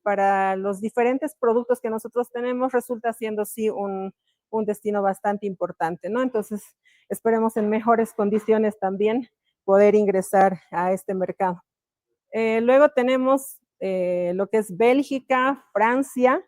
para los diferentes productos que nosotros tenemos resulta siendo sí un destino bastante importante, ¿no? Entonces, esperemos en mejores condiciones también poder ingresar a este mercado. Luego tenemos lo que es Bélgica, Francia,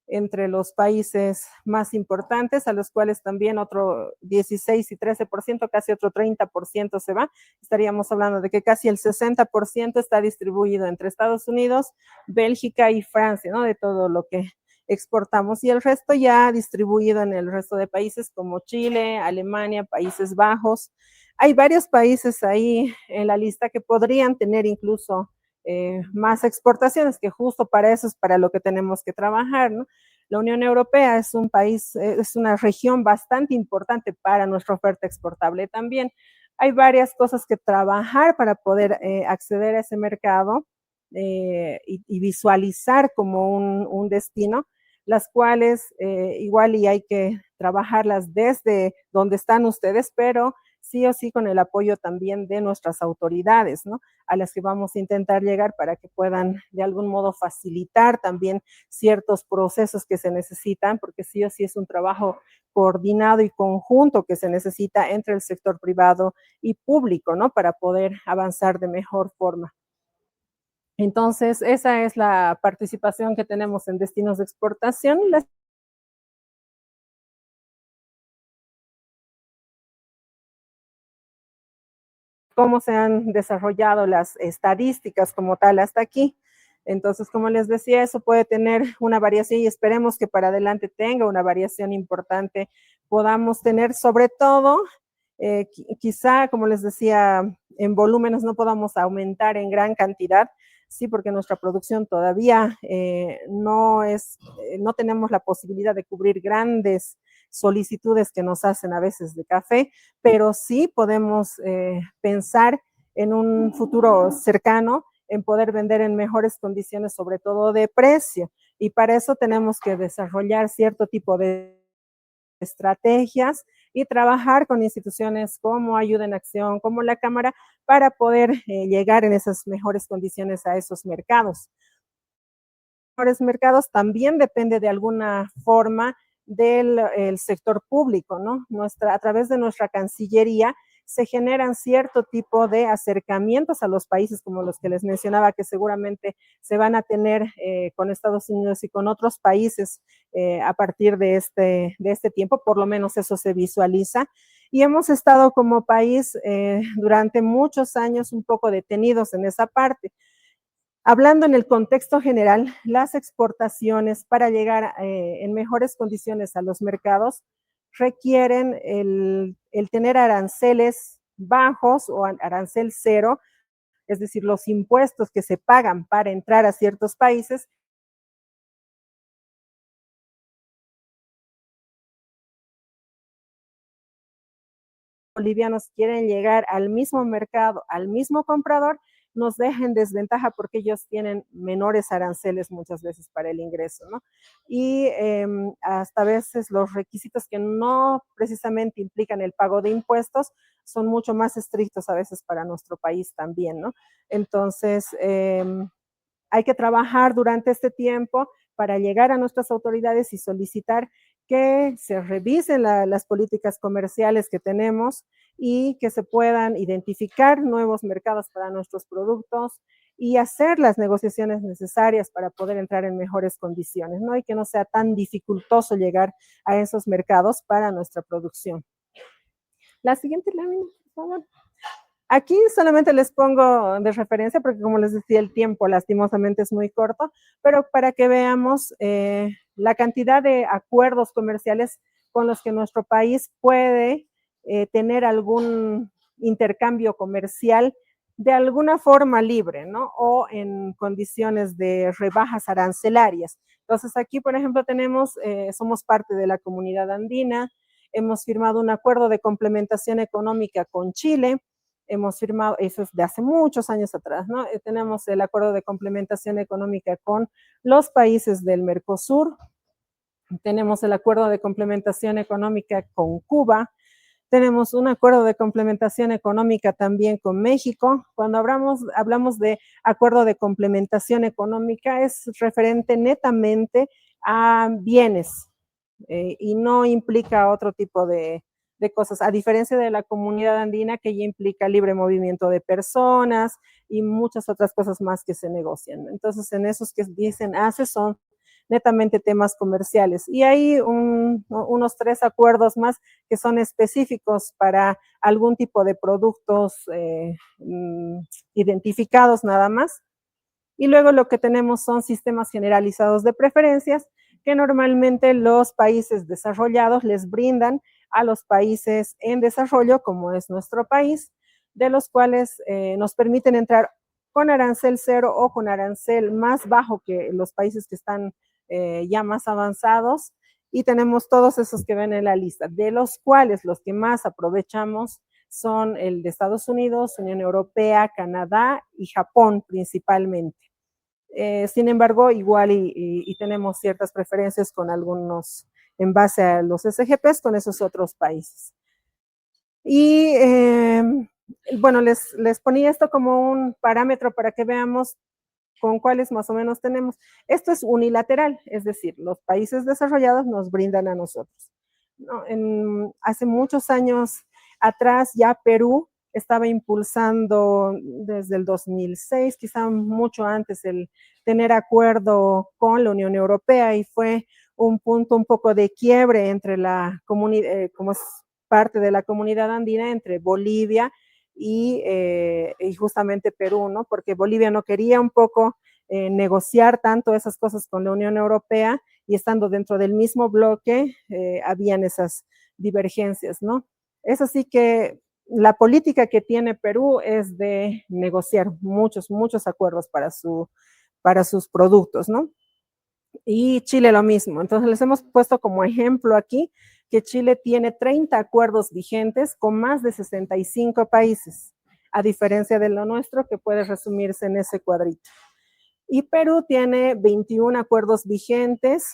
entre los países más importantes, a los cuales también otro 16 y 13%, casi otro 30% se va. Estaríamos hablando de que casi el 60% está distribuido entre Estados Unidos, Bélgica y Francia, ¿no? De todo lo que exportamos, y el resto ya distribuido en el resto de países como Chile, Alemania, Países Bajos. Hay varios países ahí en la lista que podrían tener incluso más exportaciones, que justo para eso es para lo que tenemos que trabajar, ¿no? La Unión Europea es un país, es una región bastante importante para nuestra oferta exportable también. Hay varias cosas que trabajar para poder acceder a ese mercado y visualizar como un destino, las cuales igual y hay que trabajarlas desde donde están ustedes, pero sí o sí con el apoyo también de nuestras autoridades, ¿no? A las que vamos a intentar llegar para que puedan de algún modo facilitar también ciertos procesos que se necesitan, porque sí o sí es un trabajo coordinado y conjunto que se necesita entre el sector privado y público, ¿no? Para poder avanzar de mejor forma. Entonces, esa es la participación que tenemos en destinos de exportación. Cómo se han desarrollado las estadísticas como tal hasta aquí. Entonces, como les decía, eso puede tener una variación y esperemos que para adelante tenga una variación importante. Podamos tener sobre todo, quizá, como les decía, en volúmenes no podamos aumentar en gran cantidad, sí, porque nuestra producción todavía no tenemos la posibilidad de cubrir grandes solicitudes que nos hacen a veces de café, pero sí podemos pensar en un futuro cercano en poder vender en mejores condiciones, sobre todo de precio. Y para eso tenemos que desarrollar cierto tipo de estrategias y trabajar con instituciones como Ayuda en Acción, como la Cámara, para poder llegar en esas mejores condiciones a esos mercados. Mejores mercados también depende de alguna forma del el sector público, ¿no? A través de nuestra Cancillería se generan cierto tipo de acercamientos a los países como los que les mencionaba, que seguramente se van a tener con Estados Unidos y con otros países a partir de este tiempo, por lo menos eso se visualiza. Y hemos estado como país durante muchos años un poco detenidos en esa parte. Hablando en el contexto general, las exportaciones para llegar en mejores condiciones a los mercados requieren el tener aranceles bajos o arancel cero, es decir, los impuestos que se pagan para entrar a ciertos países. Bolivianos quieren llegar al mismo mercado, al mismo comprador, nos deja en desventaja porque ellos tienen menores aranceles muchas veces para el ingreso, ¿no? Y hasta a veces los requisitos que no precisamente implican el pago de impuestos son mucho más estrictos a veces para nuestro país también, ¿no? Entonces, hay que trabajar durante este tiempo para llegar a nuestras autoridades y solicitar que se revisen las políticas comerciales que tenemos y que se puedan identificar nuevos mercados para nuestros productos y hacer las negociaciones necesarias para poder entrar en mejores condiciones, ¿no? Y que no sea tan dificultoso llegar a esos mercados para nuestra producción. La siguiente lámina, por favor. Aquí solamente les pongo de referencia porque como les decía el tiempo lastimosamente es muy corto, pero para que veamos la cantidad de acuerdos comerciales con los que nuestro país puede tener algún intercambio comercial de alguna forma libre, ¿no? O en condiciones de rebajas arancelarias. Entonces aquí, por ejemplo, somos parte de la Comunidad Andina, hemos firmado un acuerdo de complementación económica con Chile, hemos firmado, eso es de hace muchos años atrás, ¿no? Tenemos el acuerdo de complementación económica con los países del Mercosur, tenemos el acuerdo de complementación económica con Cuba, Tenemos un acuerdo de complementación económica también con México. Cuando hablamos de acuerdo de complementación económica, es referente netamente a bienes y no implica otro tipo de cosas, a diferencia de la comunidad andina que ya implica libre movimiento de personas y muchas otras cosas más que se negocian. Entonces, en esos que dicen ACE son netamente temas comerciales. Y hay unos 3 acuerdos más que son específicos para algún tipo de productos identificados nada más. Y luego lo que tenemos son sistemas generalizados de preferencias que normalmente los países desarrollados les brindan a los países en desarrollo, como es nuestro país, de los cuales nos permiten entrar con arancel cero o con arancel más bajo que los países que están ya más avanzados. Y tenemos todos esos que ven en la lista, de los cuales los que más aprovechamos son el de Estados Unidos, Unión Europea, Canadá y Japón principalmente. Sin embargo, igual y tenemos ciertas preferencias con algunos, en base a los SGPs, con esos otros países. Y bueno, les ponía esto como un parámetro para que veamos con cuáles más o menos tenemos. Esto es unilateral, es decir, los países desarrollados nos brindan a nosotros. ¿No? Hace muchos años atrás ya Perú estaba impulsando desde el 2006, quizá mucho antes, el tener acuerdo con la Unión Europea y fue un punto un poco de quiebre entre la comunidad, como es parte de la comunidad andina, entre Bolivia y justamente Perú, ¿no? Porque Bolivia no quería un poco negociar tanto esas cosas con la Unión Europea y estando dentro del mismo bloque habían esas divergencias, ¿no? Es así que la política que tiene Perú es de negociar muchos acuerdos para sus productos, ¿no? Y Chile lo mismo. Entonces les hemos puesto como ejemplo aquí que Chile tiene 30 acuerdos vigentes con más de 65 países, a diferencia de lo nuestro que puede resumirse en ese cuadrito. Y Perú tiene 21 acuerdos vigentes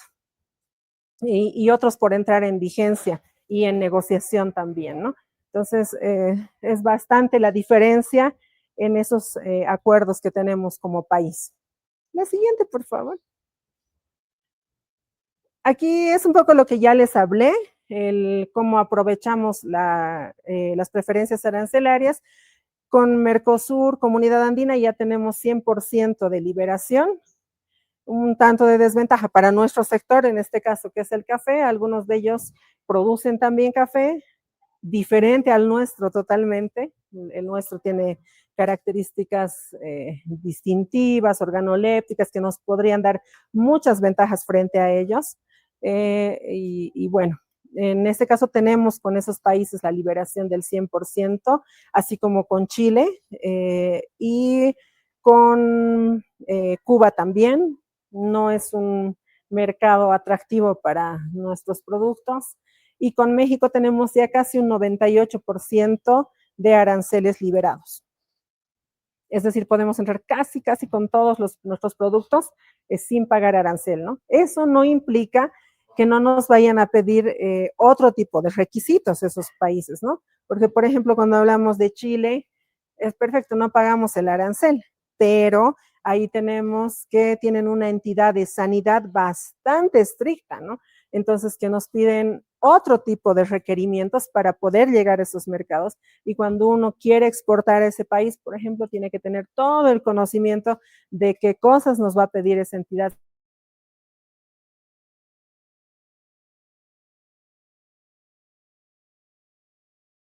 y otros por entrar en vigencia y en negociación también, ¿no? Entonces, es bastante la diferencia en esos acuerdos que tenemos como país. La siguiente, por favor. Aquí es un poco lo que ya les hablé, el cómo aprovechamos las preferencias arancelarias. Con Mercosur, Comunidad Andina, ya tenemos 100% de liberación, un tanto de desventaja para nuestro sector, en este caso, que es el café. Algunos de ellos producen también café, diferente al nuestro totalmente. El nuestro tiene características distintivas, organolépticas, que nos podrían dar muchas ventajas frente a ellos. Y bueno, en este caso tenemos con esos países la liberación del 100%, así como con Chile y con Cuba también. No es un mercado atractivo para nuestros productos. Y con México tenemos ya casi un 98% de aranceles liberados. Es decir, podemos entrar casi con todos nuestros productos sin pagar arancel, ¿no? Eso no implica que no nos vayan a pedir otro tipo de requisitos esos países, ¿no? Porque, por ejemplo, cuando hablamos de Chile, es perfecto, no pagamos el arancel, pero ahí tenemos que tienen una entidad de sanidad bastante estricta, ¿no? Entonces, que nos piden otro tipo de requerimientos para poder llegar a esos mercados. Y cuando uno quiere exportar a ese país, por ejemplo, tiene que tener todo el conocimiento de qué cosas nos va a pedir esa entidad.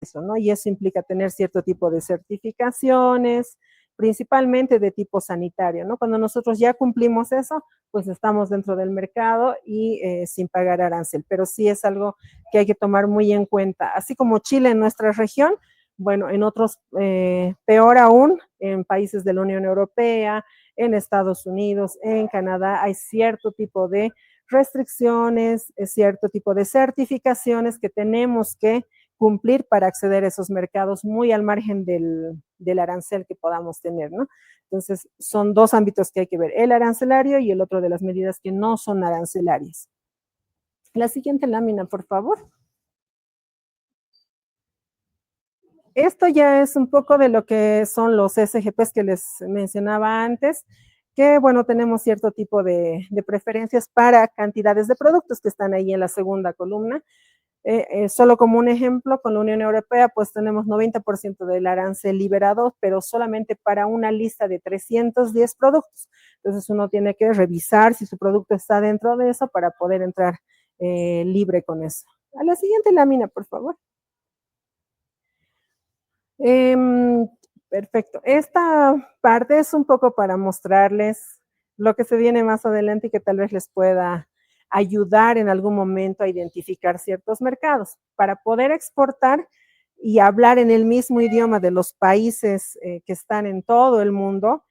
Eso, ¿no? Y eso implica tener cierto tipo de certificaciones, principalmente de tipo sanitario, ¿no? Cuando nosotros ya cumplimos eso, pues estamos dentro del mercado y sin pagar arancel, pero sí es algo que hay que tomar muy en cuenta. Así como Chile en nuestra región, bueno, en otros, peor aún, en países de la Unión Europea, en Estados Unidos, en Canadá, hay cierto tipo de restricciones, cierto tipo de certificaciones que tenemos que cumplir para acceder a esos mercados muy al margen del arancel que podamos tener, ¿no? Entonces, son dos ámbitos que hay que ver, el arancelario y el otro de las medidas que no son arancelarias. La siguiente lámina, por favor. Esto ya es un poco de lo que son los SGPs que les mencionaba antes, que bueno, tenemos cierto tipo de preferencias para cantidades de productos que están ahí en la segunda columna. Solo como un ejemplo, con la Unión Europea, pues tenemos 90% del arancel liberado, pero solamente para una lista de 310 productos. Entonces uno tiene que revisar si su producto está dentro de eso para poder entrar libre con eso. A la siguiente lámina, por favor. Em, Perfecto. Esta parte es un poco para mostrarles lo que se viene más adelante y que tal vez les pueda ayudar en algún momento a identificar ciertos mercados. Para poder exportar y hablar en el mismo idioma de los países que están en todo el mundo,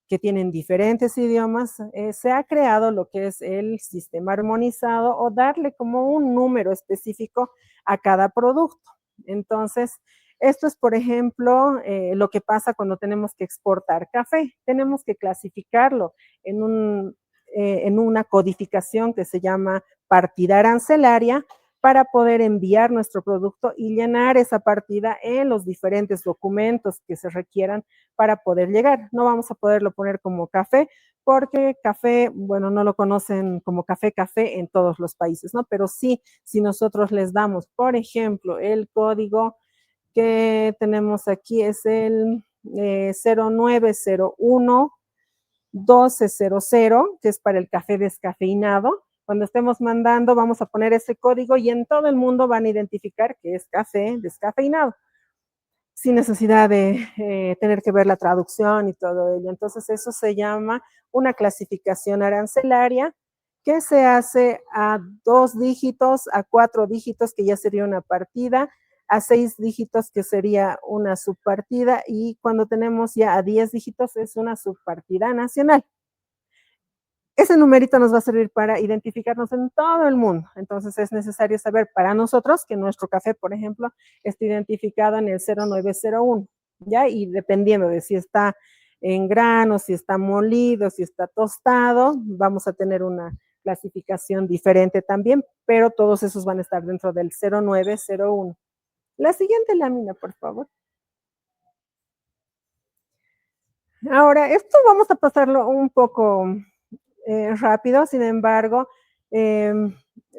que tienen diferentes idiomas, se ha creado lo que es el sistema armonizado o darle como un número específico a cada producto. Entonces, esto es, por ejemplo, lo que pasa cuando tenemos que exportar café. Tenemos que clasificarlo en una codificación que se llama partida arancelaria para poder enviar nuestro producto y llenar esa partida en los diferentes documentos que se requieran para poder llegar. No vamos a poderlo poner como café, porque café, bueno, no lo conocen como café en todos los países, ¿no? Pero sí, si nosotros les damos, por ejemplo, el código que tenemos aquí es el 0901 1200, que es para el café descafeinado. Cuando estemos mandando, vamos a poner ese código y en todo el mundo van a identificar que es café descafeinado, sin necesidad de tener que ver la traducción y todo ello. Entonces, eso se llama una clasificación arancelaria que se hace a 2 dígitos, a 4 dígitos, que ya sería una partida, a 6 dígitos, que sería una subpartida, y cuando tenemos ya a 10 dígitos es una subpartida nacional. Ese numerito nos va a servir para identificarnos en todo el mundo. Entonces es necesario saber para nosotros que nuestro café, por ejemplo, está identificado en el 0901, ¿ya? Y dependiendo de si está en grano, si está molido, si está tostado, vamos a tener una clasificación diferente también, pero todos esos van a estar dentro del 0901. La siguiente lámina, por favor. Ahora, esto vamos a pasarlo un poco rápido, sin embargo, eh,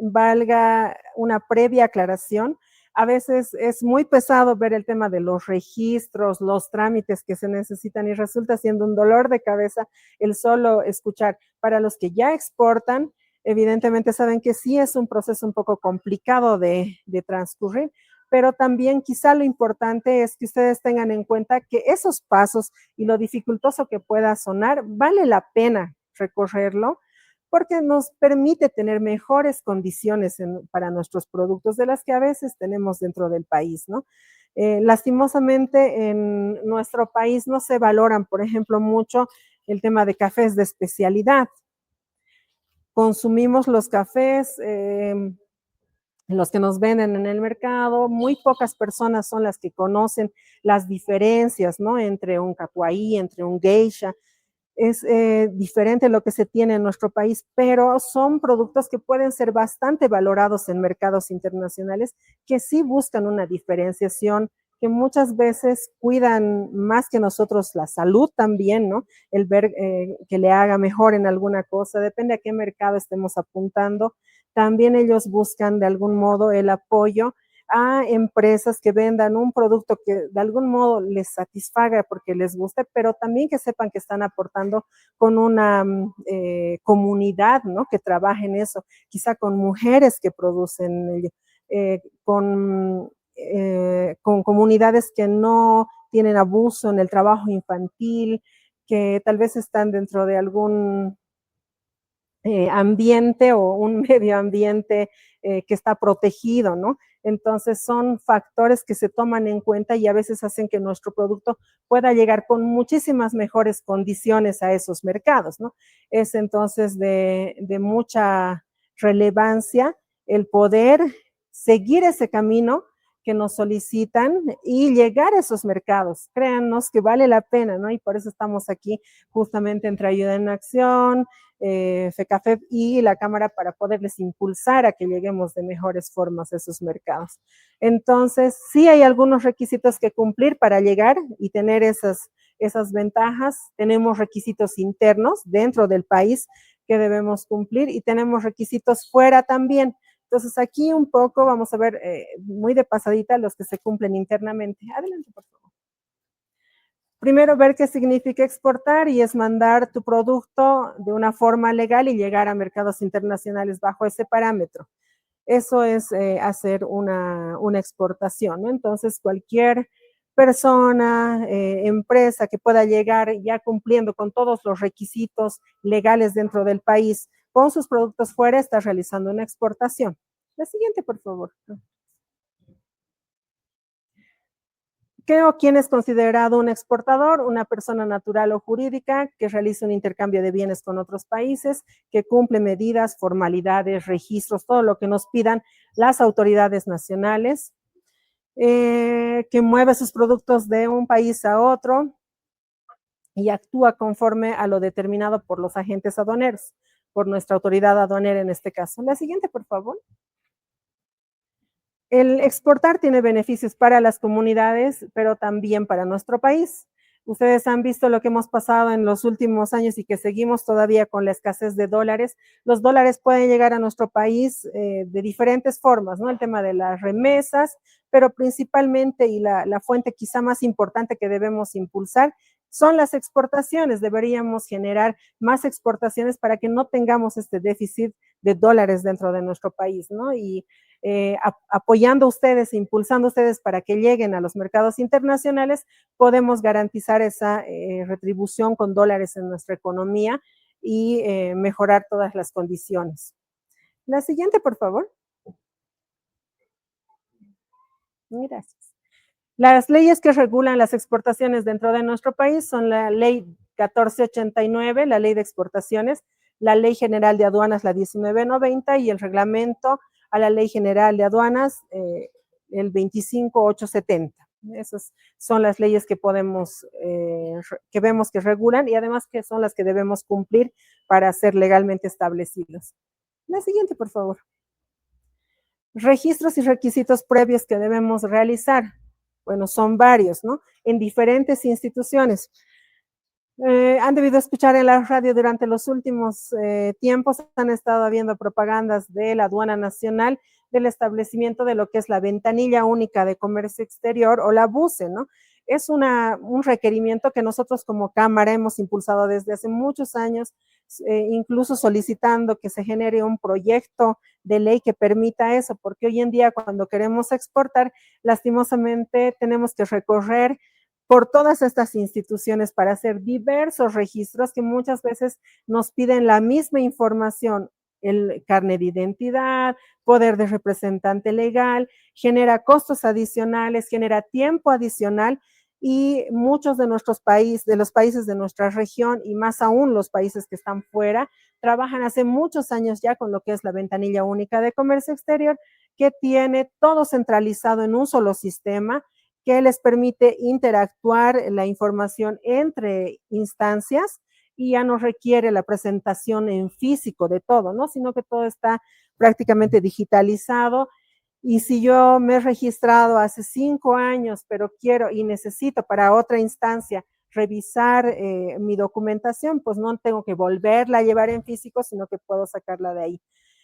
valga una previa aclaración. A veces es muy pesado ver el tema de los registros, los trámites que se necesitan y resulta siendo un dolor de cabeza el solo escuchar. Para los que ya exportan, evidentemente saben que sí es un proceso un poco complicado de transcurrir, pero también quizá lo importante es que ustedes tengan en cuenta que esos pasos y lo dificultoso que pueda sonar, vale la pena recorrerlo porque nos permite tener mejores condiciones para nuestros productos de las que a veces tenemos dentro del país, ¿no? Lastimosamente en nuestro país no se valoran, por ejemplo, mucho el tema de cafés de especialidad. Consumimos los cafés los que nos venden en el mercado, muy pocas personas son las que conocen las diferencias, ¿no? Entre un catuai, entre un geisha, es diferente lo que se tiene en nuestro país, pero son productos que pueden ser bastante valorados en mercados internacionales que sí buscan una diferenciación, que muchas veces cuidan más que nosotros la salud también, ¿no? El ver que le haga mejor en alguna cosa, depende a qué mercado estemos apuntando. También ellos buscan de algún modo el apoyo a empresas que vendan un producto que de algún modo les satisfaga porque les guste, pero también que sepan que están aportando con una comunidad, ¿no? Que trabaje en eso, quizá con mujeres que producen, con comunidades que no tienen abuso en el trabajo infantil, que tal vez están dentro de algún ambiente o un medio ambiente que está protegido, ¿no? Entonces son factores que se toman en cuenta y a veces hacen que nuestro producto pueda llegar con muchísimas mejores condiciones a esos mercados, ¿no? Es entonces de mucha relevancia el poder seguir ese camino que nos solicitan y llegar a esos mercados. Créannos que vale la pena, ¿no? Y por eso estamos aquí justamente entre Ayuda en Acción, FECAFEP y la Cámara para poderles impulsar a que lleguemos de mejores formas a esos mercados. Entonces, sí hay algunos requisitos que cumplir para llegar y tener esas ventajas. Tenemos requisitos internos dentro del país que debemos cumplir y tenemos requisitos fuera también. Entonces, aquí un poco vamos a ver muy de pasadita los que se cumplen internamente. Adelante, por favor. Primero, ver qué significa exportar y es mandar tu producto de una forma legal y llegar a mercados internacionales bajo ese parámetro. Eso es hacer una exportación, ¿no? Entonces, cualquier persona, empresa que pueda llegar ya cumpliendo con todos los requisitos legales dentro del país con sus productos fuera, está realizando una exportación. La siguiente, por favor. ¿Qué o quién es considerado un exportador? Una persona natural o jurídica que realiza un intercambio de bienes con otros países, que cumple medidas, formalidades, registros, todo lo que nos pidan las autoridades nacionales, que mueve sus productos de un país a otro y actúa conforme a lo determinado por los agentes aduaneros, por nuestra autoridad aduanera en este caso. La siguiente, por favor. El exportar tiene beneficios para las comunidades, pero también para nuestro país. Ustedes han visto lo que hemos pasado en los últimos años y que seguimos todavía con la escasez de dólares. Los dólares pueden llegar a nuestro país de diferentes formas, ¿no? El tema de las remesas, pero principalmente y la fuente quizá más importante que debemos impulsar son las exportaciones. Deberíamos generar más exportaciones para que no tengamos este déficit de dólares dentro de nuestro país, ¿no? Y apoyando a ustedes, impulsando a ustedes para que lleguen a los mercados internacionales, podemos garantizar esa retribución con dólares en nuestra economía y mejorar todas las condiciones. La siguiente, por favor. Gracias. Las leyes que regulan las exportaciones dentro de nuestro país son la ley 1489, la ley de exportaciones, la ley general de aduanas, la 1990 y el reglamento a la ley general de aduanas, el 25870. Esas son las leyes que que vemos que regulan y además que son las que debemos cumplir para ser legalmente establecidas. La siguiente, por favor. Registros y requisitos previos que debemos realizar. Bueno, son varios, ¿no? En diferentes instituciones. Han debido escuchar en la radio durante los últimos tiempos, han estado habiendo propagandas de la aduana nacional del establecimiento de lo que es la ventanilla única de comercio exterior o la BUCE, ¿no? Es un requerimiento que nosotros como Cámara hemos impulsado desde hace muchos años, incluso solicitando que se genere un proyecto de ley que permita eso, porque hoy en día cuando queremos exportar, lastimosamente tenemos que recorrer por todas estas instituciones para hacer diversos registros que muchas veces nos piden la misma información, el carnet de identidad, poder de representante legal, genera costos adicionales, genera tiempo adicional y muchos de nuestros países, de los países de nuestra región y más aún los países que están fuera, trabajan hace muchos años ya con lo que es la ventanilla única de comercio exterior, que tiene todo centralizado en un solo sistema, que les permite interactuar la información entre instancias y ya no requiere la presentación en físico de todo, ¿no? Sino que todo está prácticamente digitalizado. Y si yo me he registrado hace 5 años, pero quiero y necesito para otra instancia revisar mi documentación, pues no tengo que volverla a llevar en físico, sino que puedo sacarla de ahí.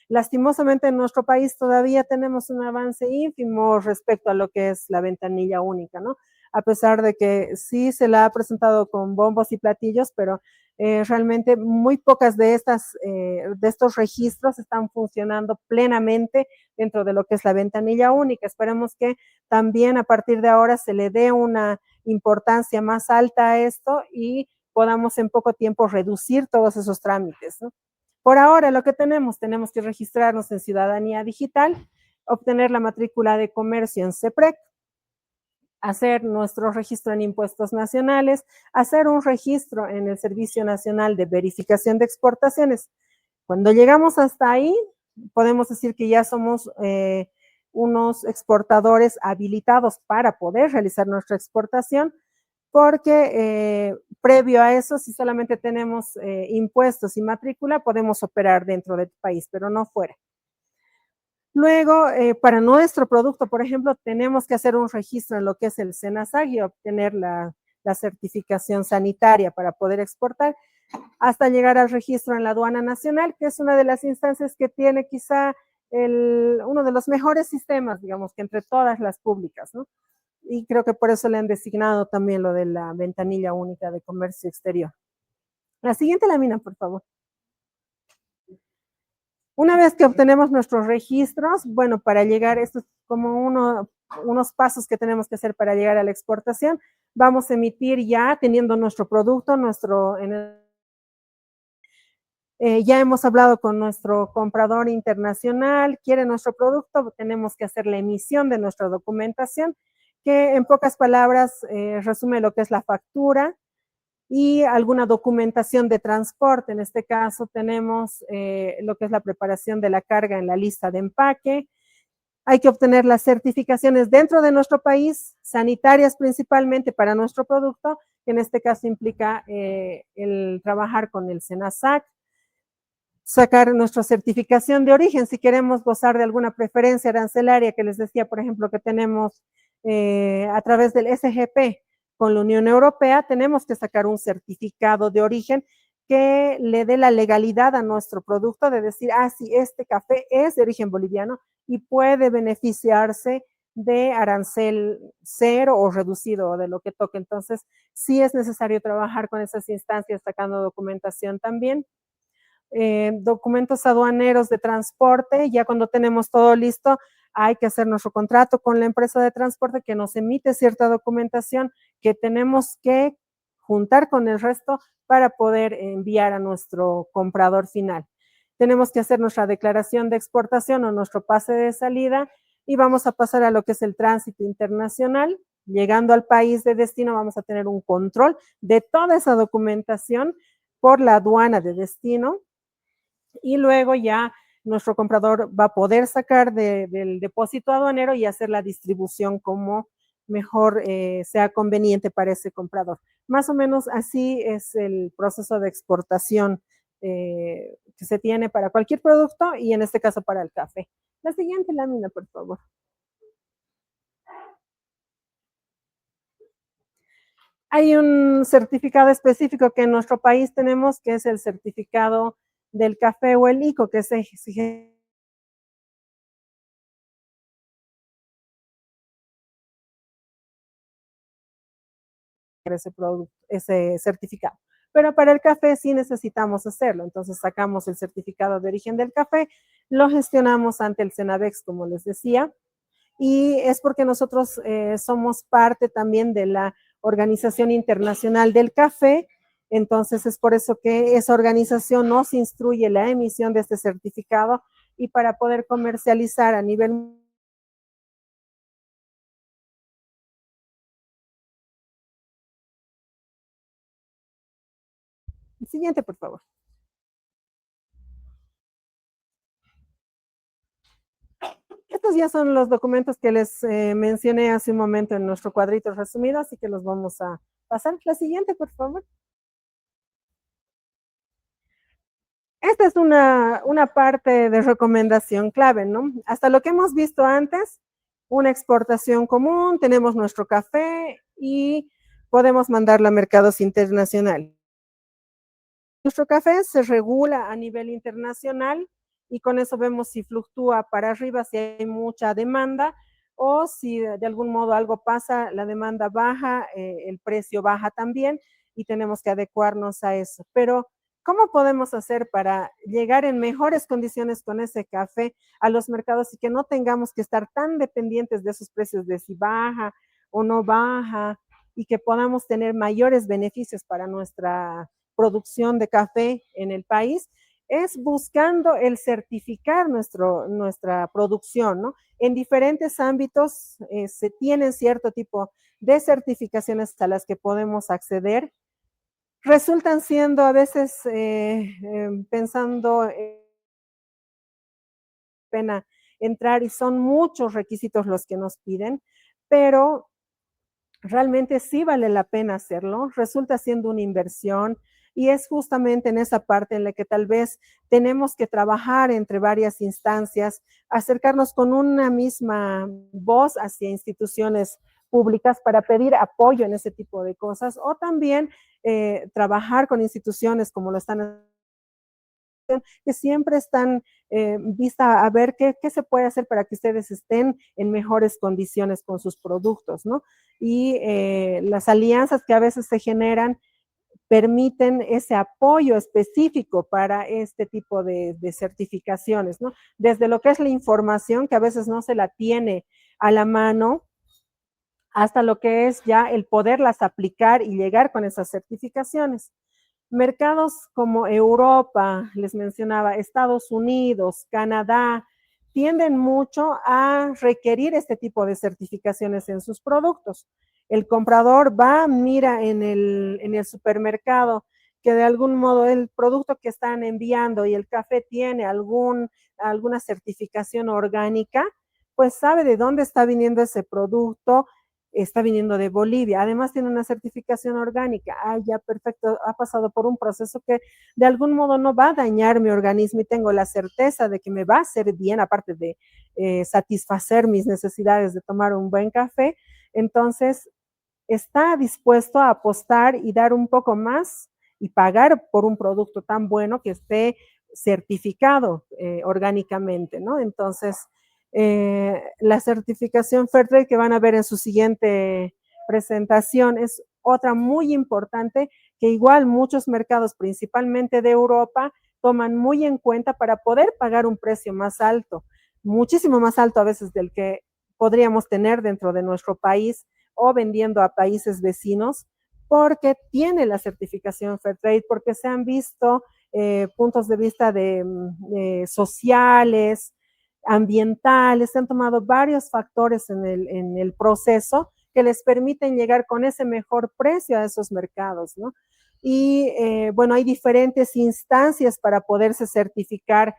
Lastimosamente en nuestro país todavía tenemos un avance ínfimo respecto a lo que es la ventanilla única, ¿no? A pesar de que sí se la ha presentado con bombos y platillos, pero realmente muy pocas de estos registros están funcionando plenamente dentro de lo que es la ventanilla única. Esperemos que también a partir de ahora se le dé una importancia más alta a esto y podamos en poco tiempo reducir todos esos trámites, ¿no? Por ahora lo que tenemos que registrarnos en Ciudadanía Digital, obtener la matrícula de comercio en CEPREC, hacer nuestro registro en impuestos nacionales, hacer un registro en el Servicio Nacional de Verificación de Exportaciones. Cuando llegamos hasta ahí, podemos decir que ya somos unos exportadores habilitados para poder realizar nuestra exportación, porque previo a eso, si solamente tenemos impuestos y matrícula, podemos operar dentro del país, pero no fuera. Luego, para nuestro producto, por ejemplo, tenemos que hacer un registro en lo que es el SENASAC y obtener la certificación sanitaria para poder exportar, hasta llegar al registro en la aduana nacional, que es una de las instancias que tiene quizá uno de los mejores sistemas, digamos, que entre todas las públicas, ¿no? Y creo que por eso le han designado también lo de la ventanilla única de comercio exterior. La siguiente lámina, por favor. Una vez que obtenemos nuestros registros, bueno, para llegar, esto es como unos pasos que tenemos que hacer para llegar a la exportación, vamos a emitir ya teniendo nuestro producto, ya hemos hablado con nuestro comprador internacional, quiere nuestro producto, tenemos que hacer la emisión de nuestra documentación, que en pocas palabras resume lo que es la factura y alguna documentación de transporte. En este caso tenemos lo que es la preparación de la carga en la lista de empaque. Hay que obtener las certificaciones dentro de nuestro país, sanitarias principalmente para nuestro producto, que en este caso implica el trabajar con el SENASAC, sacar nuestra certificación de origen si queremos gozar de alguna preferencia arancelaria, que les decía, por ejemplo, que tenemos a través del SGP con la Unión Europea, tenemos que sacar un certificado de origen que le dé la legalidad a nuestro producto de decir, ah, sí, este café es de origen boliviano y puede beneficiarse de arancel cero o reducido o de lo que toque. Entonces, sí es necesario trabajar con esas instancias sacando documentación también. Documentos aduaneros de transporte, ya cuando tenemos todo listo, hay que hacer nuestro contrato con la empresa de transporte que nos emite cierta documentación que tenemos que juntar con el resto para poder enviar a nuestro comprador final. Tenemos que hacer nuestra declaración de exportación o nuestro pase de salida y vamos a pasar a lo que es el tránsito internacional. Llegando al país de destino vamos a tener un control de toda esa documentación por la aduana de destino y luego ya nuestro comprador va a poder sacar del depósito aduanero y hacer la distribución como mejor sea conveniente para ese comprador. Más o menos así es el proceso de exportación que se tiene para cualquier producto y en este caso para el café. La siguiente lámina, por favor. Hay un certificado específico que en nuestro país tenemos, que es el certificado del café o el ICO, que se exige ese certificado. Pero para el café sí necesitamos hacerlo. Entonces sacamos el certificado de origen del café, lo gestionamos ante el Senavex, como les decía, y es porque nosotros somos parte también de la Organización Internacional del Café. Entonces es por eso que esa organización nos instruye la emisión de este certificado y para poder comercializar a nivel. Siguiente, por favor. Estos ya son los documentos que les mencioné hace un momento en nuestro cuadrito resumido, así que los vamos a pasar. La siguiente, por favor. Esta es una parte de recomendación clave, ¿no? Hasta lo que hemos visto antes, una exportación común, tenemos nuestro café y podemos mandarlo a mercados internacionales. Nuestro café se regula a nivel internacional y con eso vemos si fluctúa para arriba, si hay mucha demanda o si de algún modo algo pasa, la demanda baja, el precio baja también y tenemos que adecuarnos a eso. Pero, ¿cómo podemos hacer para llegar en mejores condiciones con ese café a los mercados y que no tengamos que estar tan dependientes de esos precios de si baja o no baja y que podamos tener mayores beneficios para nuestra producción de café en el país? Es buscando el certificar nuestra producción, ¿no? En diferentes ámbitos se tienen cierto tipo de certificaciones a las que podemos acceder. Resultan siendo a veces pensando pena entrar y son muchos requisitos los que nos piden, pero realmente sí vale la pena hacerlo, resulta siendo una inversión y es justamente en esa parte en la que tal vez tenemos que trabajar entre varias instancias, acercarnos con una misma voz hacia instituciones públicas para pedir apoyo en ese tipo de cosas o también trabajar con instituciones como lo están que siempre están vista a ver qué se puede hacer para que ustedes estén en mejores condiciones con sus productos, ¿no? Y las alianzas que a veces se generan permiten ese apoyo específico para este tipo de certificaciones, ¿no? Desde lo que es la información, que a veces no se la tiene a la mano, hasta lo que es ya el poderlas aplicar y llegar con esas certificaciones. Mercados como Europa, les mencionaba, Estados Unidos, Canadá, tienden mucho a requerir este tipo de certificaciones en sus productos. El comprador va, mira en el supermercado que de algún modo el producto que están enviando y el café tiene alguna certificación orgánica, pues sabe de dónde está viniendo ese producto, está viniendo de Bolivia, además tiene una certificación orgánica, ya perfecto, ha pasado por un proceso que de algún modo no va a dañar mi organismo y tengo la certeza de que me va a hacer bien, aparte de satisfacer mis necesidades de tomar un buen café, entonces está dispuesto a apostar y dar un poco más y pagar por un producto tan bueno que esté certificado orgánicamente, ¿no? Entonces, la certificación Fairtrade que van a ver en su siguiente presentación es otra muy importante que igual muchos mercados, principalmente de Europa, toman muy en cuenta para poder pagar un precio más alto, muchísimo más alto a veces del que podríamos tener dentro de nuestro país o vendiendo a países vecinos, porque tiene la certificación Fairtrade, porque se han visto puntos de vista sociales, ambientales, se han tomado varios factores en el proceso que les permiten llegar con ese mejor precio a esos mercados, ¿no? Y bueno, hay diferentes instancias para poderse certificar